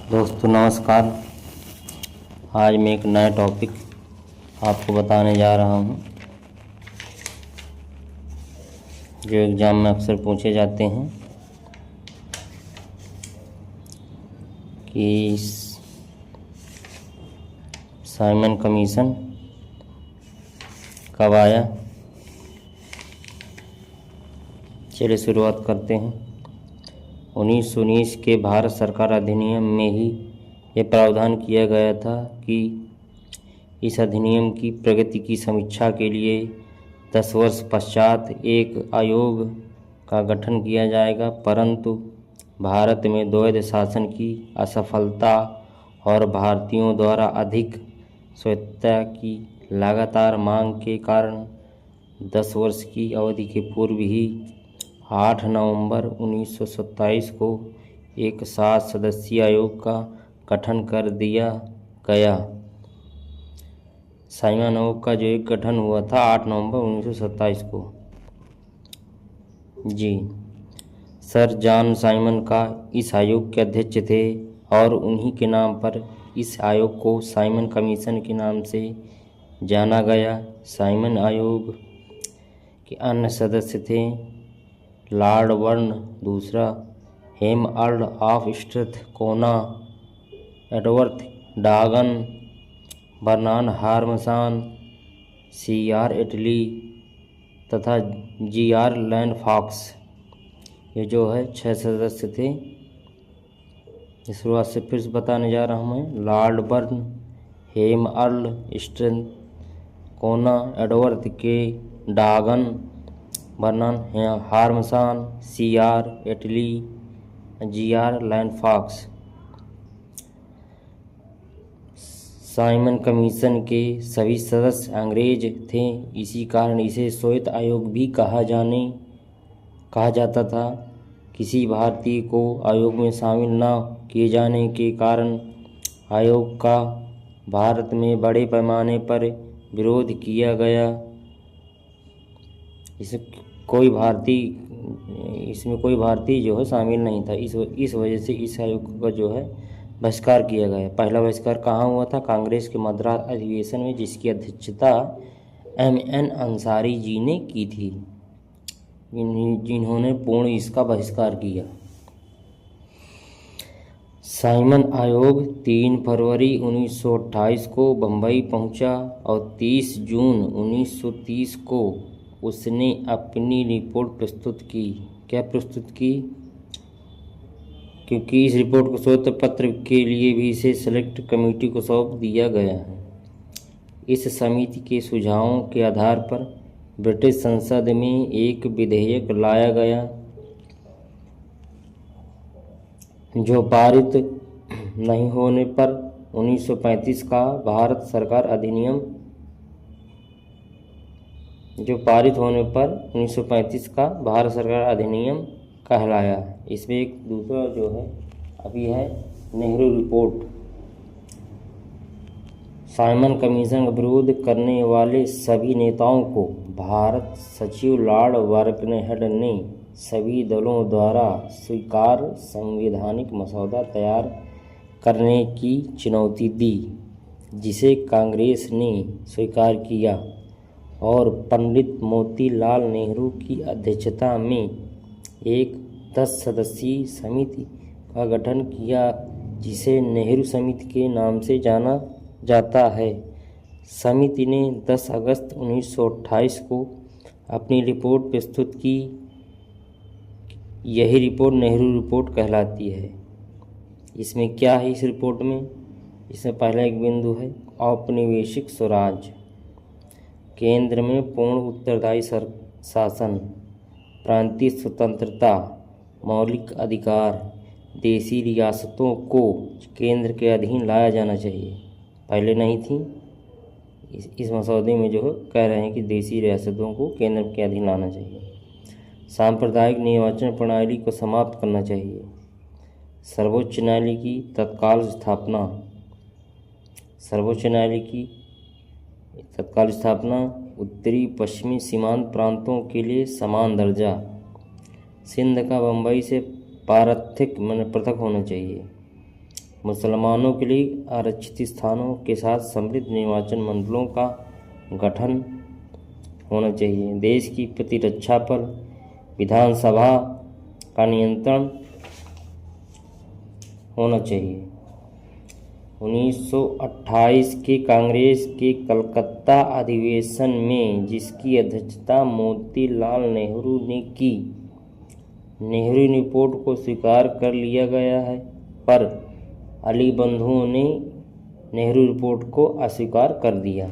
दोस्तों नमस्कार। आज मैं एक नया टॉपिक आपको बताने जा रहा हूँ जो एग्ज़ाम में अक्सर पूछे जाते हैं कि साइमन कमीशन कब आया। चलिए शुरुआत करते हैं। 1919 के भारत सरकार अधिनियम में ही यह प्रावधान किया गया था कि इस अधिनियम की प्रगति की समीक्षा के लिए 10 वर्ष पश्चात एक आयोग का गठन किया जाएगा, परंतु भारत में द्वैध शासन की असफलता और भारतीयों द्वारा अधिक स्वायत्तता की लगातार मांग के कारण 10 वर्ष की अवधि के पूर्व ही 8 नवंबर 1927 को एक 7 सदस्यीय आयोग का गठन कर दिया गया। साइमन आयोग का जो एक गठन हुआ था 8 नवंबर 1927 को। जी, सर जॉन साइमन का इस आयोग के अध्यक्ष थे और उन्हीं के नाम पर इस आयोग को साइमन कमीशन के नाम से जाना गया। साइमन आयोग के अन्य सदस्य थे लॉर्ड बर्न दूसरा, Hem earl of Strathcona, Edward Dagan, Bernard Harmsan, C.R. Attlee तथा G.R. लैंडफॉक्स। ये जो है 6 सदस्य थे। इस शुरुआत से फिर से बताने जा रहा हूँ मैं। लॉर्ड बर्न, हेम अर्ल स्ट्रैथकोना, एडवर्ड के डागन, बर्नार्ड हार्मसान, C.R. एटली, G.R. लैंडफॉक्स। साइमन कमीशन के सभी सदस्य अंग्रेज थे, इसी कारण इसे श्वेत आयोग भी कहा जाता था। किसी भारतीय को आयोग में शामिल न किए जाने के कारण आयोग का भारत में बड़े पैमाने पर विरोध किया गया। इसमें कोई भारतीय जो है शामिल नहीं था। इस वजह से इस आयोग का जो है बहिष्कार किया गया। पहला बहिष्कार कहाँ हुआ था? कांग्रेस के मद्रास अधिवेशन में, जिसकी अध्यक्षता M.N. अंसारी जी ने की थी, जिन्होंने पूर्ण इसका बहिष्कार किया। साइमन आयोग 3 फरवरी 1928 को बम्बई पहुंचा और 30 जून 1930 को उसने अपनी रिपोर्ट प्रस्तुत की। क्या प्रस्तुत की? क्योंकि इस रिपोर्ट को श्वेत पत्र के लिए भी इसे सेलेक्ट कमेटी को सौंप दिया गया है। इस समिति के सुझावों के आधार पर ब्रिटिश संसद में एक विधेयक लाया गया जो पारित नहीं होने पर 1935 का भारत सरकार अधिनियम कहलाया। इसमें एक दूसरा जो है अभी है नेहरू रिपोर्ट। साइमन कमीशन का विरोध करने वाले सभी नेताओं को भारत सचिव लॉर्ड बर्कनहेड ने सभी दलों द्वारा स्वीकार संवैधानिक मसौदा तैयार करने की चुनौती दी, जिसे कांग्रेस ने स्वीकार किया और पंडित मोतीलाल नेहरू की अध्यक्षता में एक 10 सदस्यीय समिति का गठन किया, जिसे नेहरू समिति के नाम से जाना जाता है। समिति ने 10 अगस्त 1928 को अपनी रिपोर्ट प्रस्तुत की। यही रिपोर्ट नेहरू रिपोर्ट कहलाती है। इसमें क्या है? इस रिपोर्ट में इसमें पहला एक बिंदु है औपनिवेशिक स्वराज, केंद्र में पूर्ण उत्तरदायी शासन, प्रांतीय स्वतंत्रता, मौलिक अधिकार, देशी रियासतों को केंद्र के अधीन लाया जाना चाहिए, पहले नहीं थी। इस मसौदे में जो है कह रहे हैं कि देशी रियासतों को केंद्र के अधीन लाना चाहिए। सांप्रदायिक निर्वाचन प्रणाली को समाप्त करना चाहिए। सर्वोच्च न्यायालय की तत्काल स्थापना, उत्तरी पश्चिमी सीमांत प्रांतों के लिए समान दर्जा, सिंध का बम्बई से पृथक होना चाहिए। मुसलमानों के लिए आरक्षित स्थानों के साथ समृद्ध निर्वाचन मंडलों का गठन होना चाहिए। देश की प्रतिरक्षा पर विधानसभा का नियंत्रण होना चाहिए। 1928 के कांग्रेस के कलकत्ता अधिवेशन में, जिसकी अध्यक्षता मोतीलाल नेहरू ने की, नेहरू रिपोर्ट को स्वीकार कर लिया गया है, पर अली बंधुओं ने नेहरू रिपोर्ट को अस्वीकार कर दिया।